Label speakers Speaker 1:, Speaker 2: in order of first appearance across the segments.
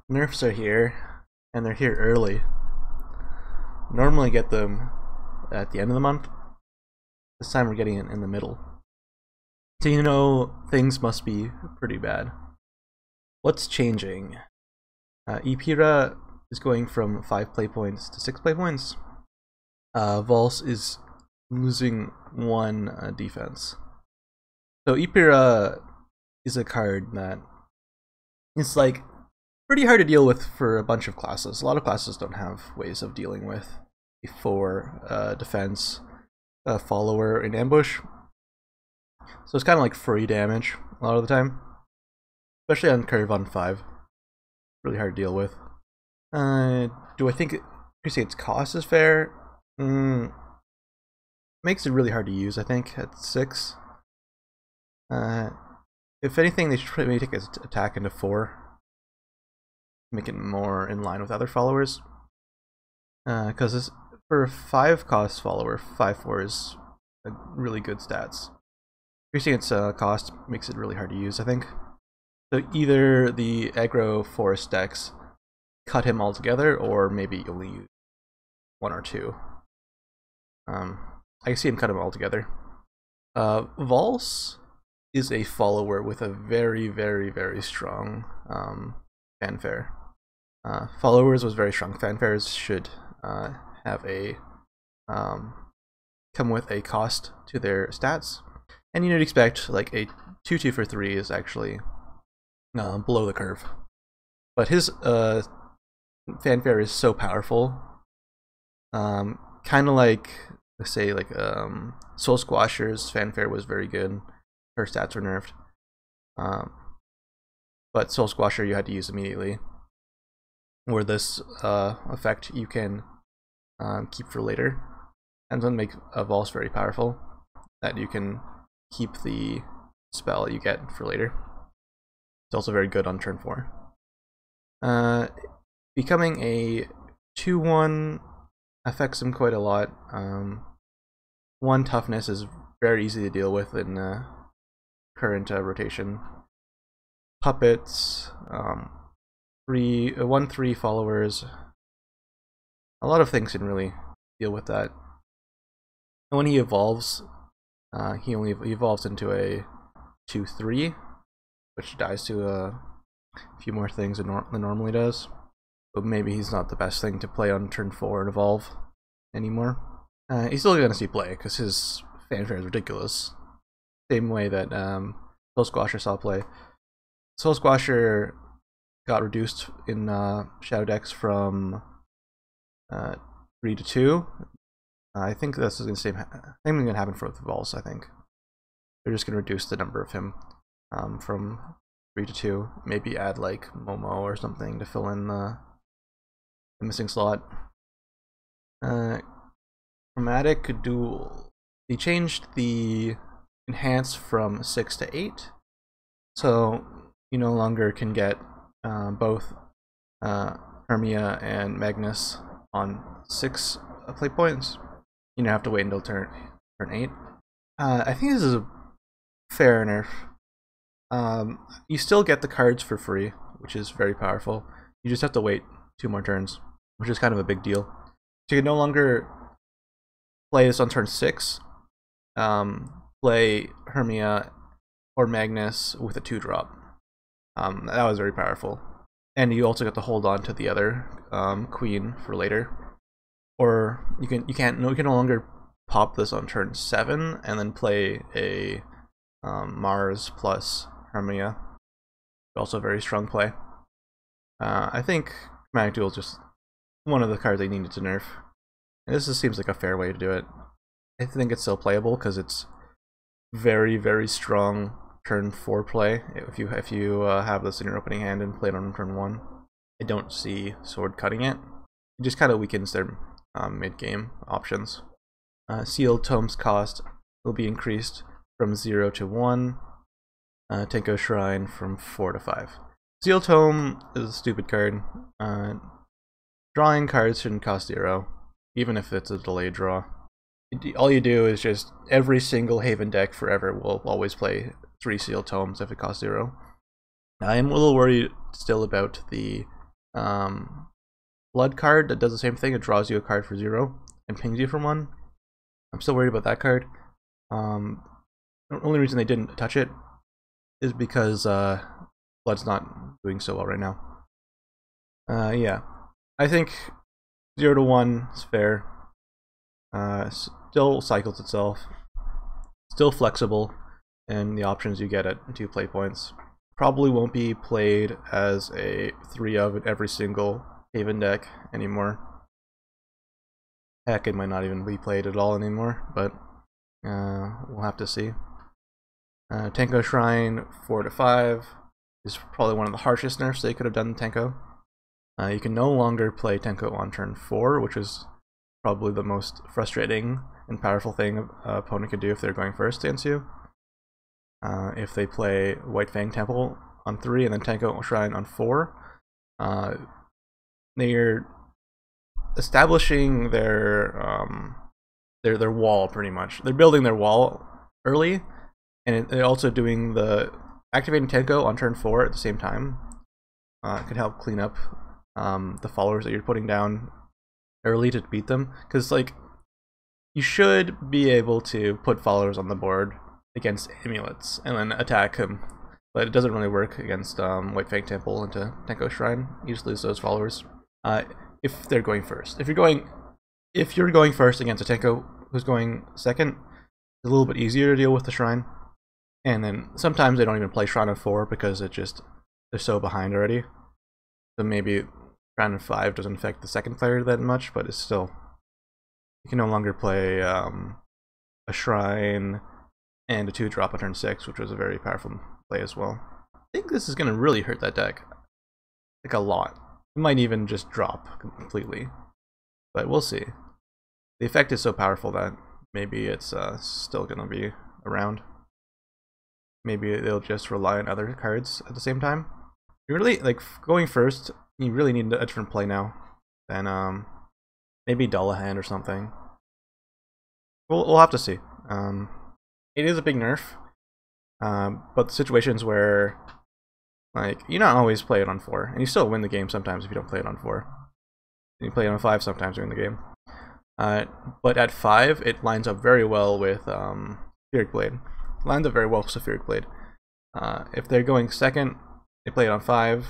Speaker 1: Nerfs are here, and they're here early. Normally get them at the end of the month. This time we're getting it in the middle. So you know things must be pretty bad. What's changing? Epira is going from 5 play points to 6 play points. Vals is losing 1 defense. So Epira is a card that is like pretty hard to deal with for a bunch of classes. A lot of classes don't have ways of dealing with a 4 defense follower in ambush. So it's kind of like free damage a lot of the time, especially on curve on 5. Really hard to deal with. Do I think increasing its cost is fair? Makes it really hard to use, I think, at 6. If anything, they should maybe take its attack into 4. Make it more in line with other followers. Because for a 5 cost follower, 5/4 is a really good stats. Increasing its cost makes it really hard to use, I think. So either the aggro forest decks cut him altogether, or maybe only use 1 or 2. I can see him cut him altogether. Vals is a follower with a very, very, very strong fanfare. Followers with very strong fanfares should have a come with a cost to their stats, and you'd expect like a 2/2 for 3 is actually below the curve. But his fanfare is so powerful, kind of like, let's say, like Soulsquasher's fanfare was very good. Her stats were nerfed, but Soulsquasher you had to use immediately. Where this effect you can keep for later, and doesn't make a Vals very powerful, that you can keep the spell you get for later. It's also very good on turn 4. Becoming a 2/1 affects him quite a lot. 1 toughness is very easy to deal with in current rotation. Puppets, 1/3 followers. A lot of things can really deal with that. And when he evolves, he evolves into a 2/3, which dies to a few more things than normally does. But maybe he's not the best thing to play on turn 4 and evolve anymore. He's still gonna see play because his fanfare is ridiculous. Same way that Soulsquasher saw play. Soulsquasher got reduced in Shadow decks from 3 to 2. I think that's the same thing gonna happen for the Vals. I think they're just gonna reduce the number of him from 3 to 2. Maybe add like Momo or something to fill in the missing slot. Chromatic Duel. They changed the enhance from 6 to 8, so you no longer can get both Hermia and Magnus on 6 play points. You have to wait until turn 8. I think this is a fair nerf. You still get the cards for free, which is very powerful. You just have to wait 2 more turns, which is kind of a big deal. So you can no longer play this on turn 6. Play Hermia or Magnus with a 2-drop. That was very powerful, and you also get to hold on to the other queen for later. Or you can no longer pop this on turn 7 and then play a Mars plus Hermia. Also a very strong play. I think Chromatic Duel is just one of the cards they needed to nerf, and this just seems like a fair way to do it. I think it's still playable because it's very, very strong turn 4 play. If you have this in your opening hand and play it on turn 1, I don't see sword cutting it. It just kind of weakens their mid-game options. Sealed Tome's cost will be increased from 0 to 1. Tenko Shrine from 4 to 5. Sealed Tome is a stupid card. Drawing cards shouldn't cost 0, even if it's a delayed draw. All you do is just every single Haven deck forever will always play 3 Sealed Tomes if it costs 0. I am a little worried still about the blood card that does the same thing. It draws you a card for 0 and pings you for 1. I'm still worried about that card. The only reason they didn't touch it is because blood's not doing so well right now. Yeah, I think 0 to 1 is fair. Still cycles itself, still flexible in the options you get at 2 play points. Probably won't be played as a 3 of in every single Haven deck anymore. Heck, it might not even be played at all anymore, but we'll have to see. Tenko Shrine 4 to 5 is probably one of the harshest nerfs they could have done to Tenko. You can no longer play Tenko on turn 4, which is probably the most frustrating and powerful thing an opponent could do if they're going first against you. If they play White Fang Temple on 3 and then Tenko Shrine on 4, they're establishing their wall pretty much. They're building their wall early, and they're also doing the activating Tenko on turn 4 at the same time. It could help clean up the followers that you're putting down early to beat them, because like you should be able to put followers on the board against amulets and then attack him, but it doesn't really work against White Fang Temple into Tenko Shrine. You just lose those followers if they're going first. If you're going first against a Tenko who's going second, it's a little bit easier to deal with the Shrine. And then sometimes they don't even play Shrine of 4 because they're so behind already. So maybe Shrine of 5 doesn't affect the second player that much, but it's still, you can no longer play a Shrine and a 2-drop on turn 6, which was a very powerful play as well. I think this is going to really hurt that deck, like a lot. It might even just drop completely, but we'll see. The effect is so powerful that maybe it's still going to be around. Maybe they'll just rely on other cards at the same time. You really, like, going first, you really need a different play now than maybe Dullahan or something. We'll have to see. It is a big nerf, but the situations where, like, you don't always play it on 4, and you still win the game sometimes if you don't play it on 4. And you play it on 5 sometimes you win the game. But at 5, it lines up very well with Seraphic Blade. Lines up very well with Seraphic Blade. If they're going second, they play it on 5.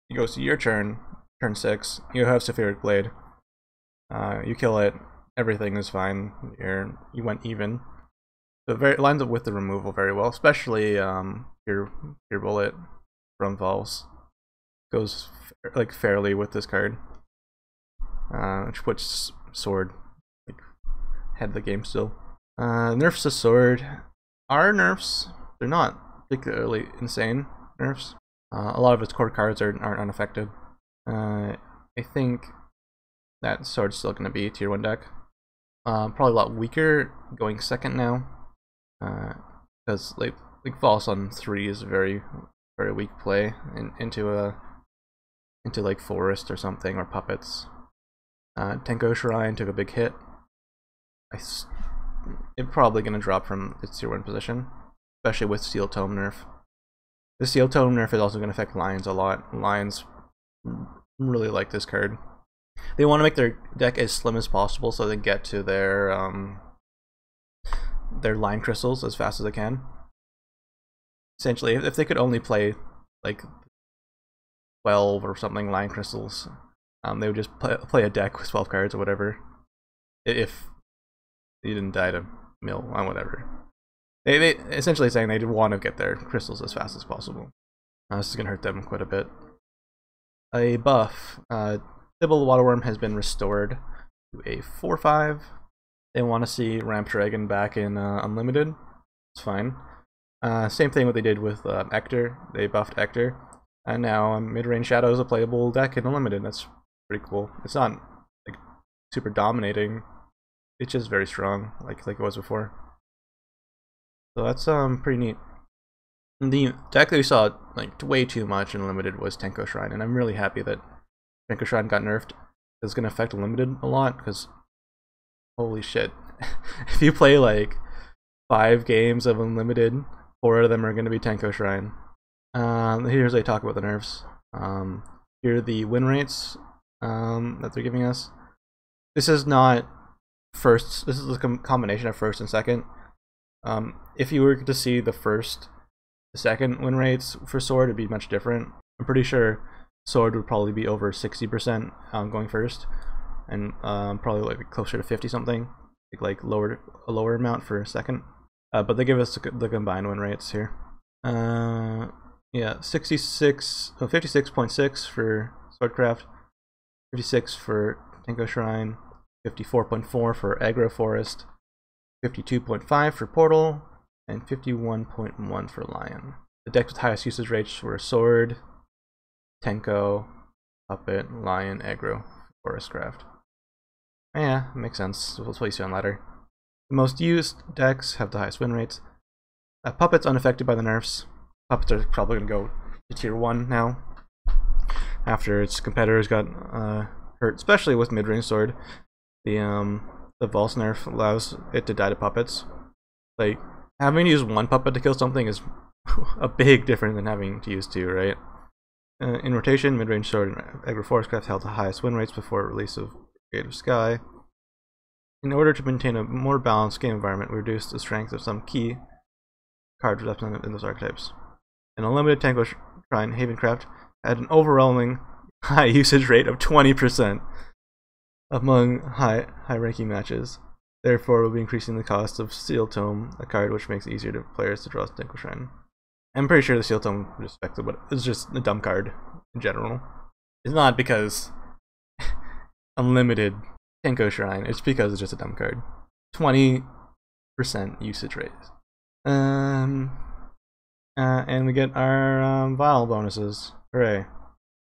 Speaker 1: It goes to your turn, turn 6. You have Seraphic Blade. You kill it. Everything is fine. You went even. So it lines up with the removal very well, especially your bullet from Valves goes like fairly with this card, which puts Sword like head of the game still. Nerfs to Sword are nerfs. They're not particularly insane nerfs. A lot of its core cards aren't unaffected. I think that Sword's still going to be a tier 1 deck. Probably a lot weaker going second now, because like False on 3 is a very weak play into like Forest or something, or Puppets. Tenko Shrine took a big hit. It's probably going to drop from its tier 1 position, especially with Steel Tome nerf. The Steel Tome nerf is also going to affect Lions a lot. Lions really like this card. They want to make their deck as slim as possible so they get to their line crystals as fast as they can. Essentially, if they could only play like 12 or something line crystals, they would just play a deck with 12 cards or whatever. If you didn't die to mill on whatever. They essentially saying they want to get their crystals as fast as possible. This is going to hurt them quite a bit. A buff. Sybil Waterworm has been restored to a 4/5. They want to see Ramp Dragon back in Unlimited. It's fine. Same thing what they did with Ector. They buffed Ector. And now Mid-Range Shadow is a playable deck in Unlimited. That's pretty cool. It's not like super dominating. It's just very strong, like it was before. So that's pretty neat. The deck that we saw like way too much in Limited was Tenko Shrine, and I'm really happy that Tenko Shrine got nerfed. It's going to affect Limited a lot, because holy shit, if you play like 5 games of Unlimited, 4 of them are going to be Tenko Shrine. Here's a talk about the nerfs. here are the win rates that they're giving us. This is not first. This is a combination of first and second. If you were to see the first, the second win rates for Sword, it'd be much different. I'm pretty sure Sword would probably be over 60% going first, and probably like closer to 50 something, like a lower amount for second. But they give us the combined win rates here. Yeah, 56.6 for Swordcraft, 56 for Tenko Shrine, 54.4 for Aggro Forest, 52.5 for Portal, and 51.1 for Lion. The decks with highest usage rates were Sword, Tenko, Puppet, Lion, Aggro, Forestcraft. Yeah, makes sense. That's what you see on ladder. The most used decks have the highest win rates. Puppet's unaffected by the nerfs. Puppets are probably going to go to tier 1 now, after its competitors got hurt, especially with mid-range Sword. The Vulse nerf allows it to die to puppets. Like, having to use one puppet to kill something is a big difference than having to use two, right? In rotation, mid-range Sword and Aggro Forestcraft held the highest win rates before release of Brigade of Sky. In order to maintain a more balanced game environment, we reduced the strength of some key cards represented in those archetypes. An unlimited Tenko Shrine Havencraft had an overwhelming high usage rate of 20% among high-ranking matches. Therefore, we'll be increasing the cost of Seal Tome, a card which makes it easier to players to draw Tenko Shrine. I'm pretty sure the Seal Tome is respected, but it's just a dumb card in general. It's not because unlimited Tenko Shrine, it's because it's just a dumb card. 20% usage rate. And we get our Vial bonuses. Hooray.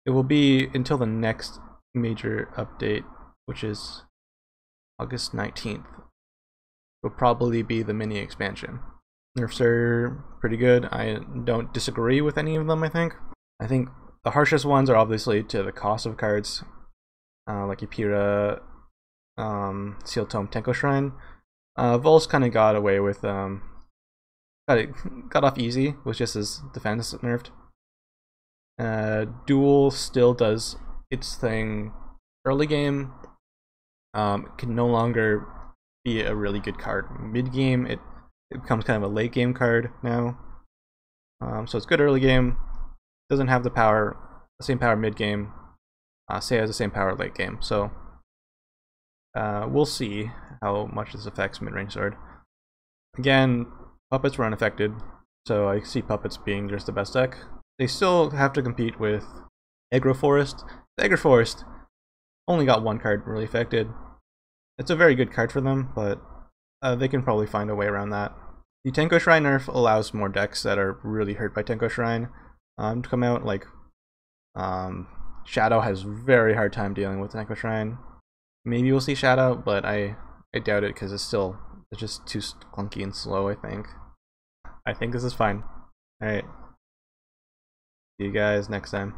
Speaker 1: It will be until the next major update, which is August 19th. Will probably be the mini expansion. Nerfs are pretty good. I don't disagree with any of them, I think. I think the harshest ones are obviously to the cost of cards, like Epira, Seal Tome, Tenko Shrine. Vulse kind of got away with, got off easy with just his defense nerfed. Duel still does its thing early game. Can no longer be a really good card mid game. It becomes kind of a late game card now. So it's good early game. Doesn't have the same power mid game. Say it has the same power late game. So we'll see how much this affects mid range Sword. Again, puppets were unaffected, so I see puppets being just the best deck. They still have to compete with Aggro Forest. The Aggro Forest only got one card really affected. It's a very good card for them, but they can probably find a way around that. The Tenko Shrine nerf allows more decks that are really hurt by Tenko Shrine to come out. Like Shadow has a very hard time dealing with Tenko Shrine. Maybe we'll see Shadow, but I doubt it because it's just too clunky and slow, I think. I think this is fine. Alright. See you guys next time.